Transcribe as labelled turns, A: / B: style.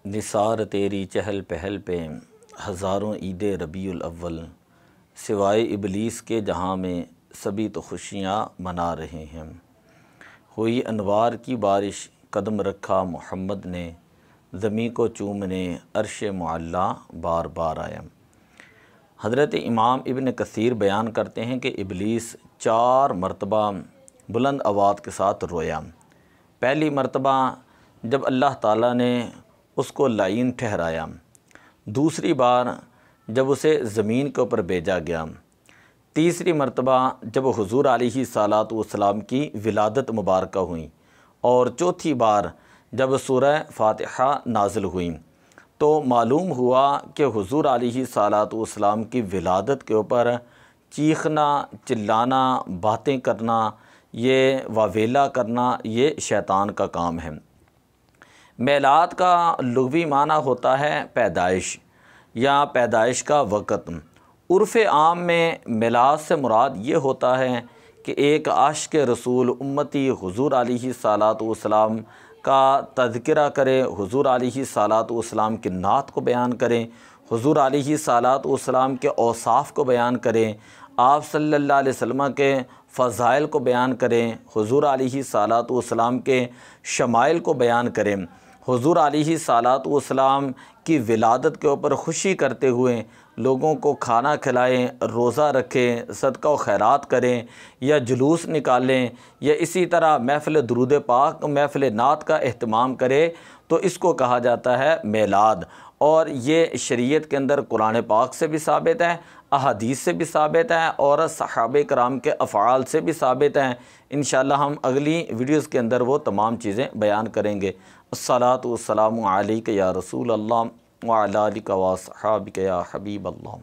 A: निसार तेरी चहल पहल पे हज़ारों ईद रबीउल अव्वल, सिवाय इबलीस के जहाँ में सभी तो खुशियाँ मना रहे हैं। हुई अनवार की बारिश कदम रखा मोहम्मद ने, ज़मी को चूमने अर्श मुअल्ला बार बार आया। हज़रत इमाम इब्न कसीर बयान करते हैं कि इबलीस 4 मरतबा बुलंद आवाज़ के साथ रोया। पहली मरतबा जब अल्लाह ताला ने उसको लाइन ठहराया, दूसरी बार जब उसे ज़मीन के ऊपर भेजा गया, तीसरी मरतबा जब हुज़ूर अलैहिस्सलातु वस्सलाम की विलादत मुबारक हुई, और चौथी बार जब सूरह फ़ातिहा नाज़िल हुई। तो मालूम हुआ कि हुज़ूर अलैहिस्सलातु वस्सलाम की विलादत के ऊपर चीखना, चिल्लाना, बातें करना, ये वावेला करना, ये शैतान का काम है। मेलाद का लुग़वी माना होता है पैदाइश या पैदाइश का वक़्त। उर्फ़ आम में मिलाद से मुराद ये होता है कि एक आशिक़ रसूल उम्मती हुज़ूर अलैहिस्सलातु वस्सलाम का तज़किरा करें, हुज़ूर अलैहिस्सलातु वस्सलाम की नात को बयान करें, हुज़ूर अलैहिस्सलातु वस्सलाम के औसाफ़ को बयान करें, आप सल्लल्लाहु अलैहि वसल्लम के फ़ज़ाइल को बयान करें, हुज़ूर अलैहिस्सलातु वस्सलाम के शमाइल को बयान करें, हुज़ूर अलैहिस्सलातु वस्सलाम की विलादत के ऊपर खुशी करते हुए लोगों को खाना खिलाएं, रोज़ा रखें, सदका व खैरात करें या जुलूस निकालें या इसी तरह महफ़िल दुरूद पाक, महफ़िल नात का एहतमाम करें, तो इसको कहा जाता है मेलाद। और ये शरीयत के अंदर कुरान पाक से भी साबित है, अहादीस से भी साबित है और सहाबे कराम के अफ़आल से भी साबित हैं। इंशाअल्लाह हम अगली वीडियोज़ के अंदर वो तमाम चीज़ें बयान करेंगे। अस्सलातु वस्सलामु अलैका या रसूल अल्लाह व अला आलिका व अस्हाबिका या हबीब अल्लाह।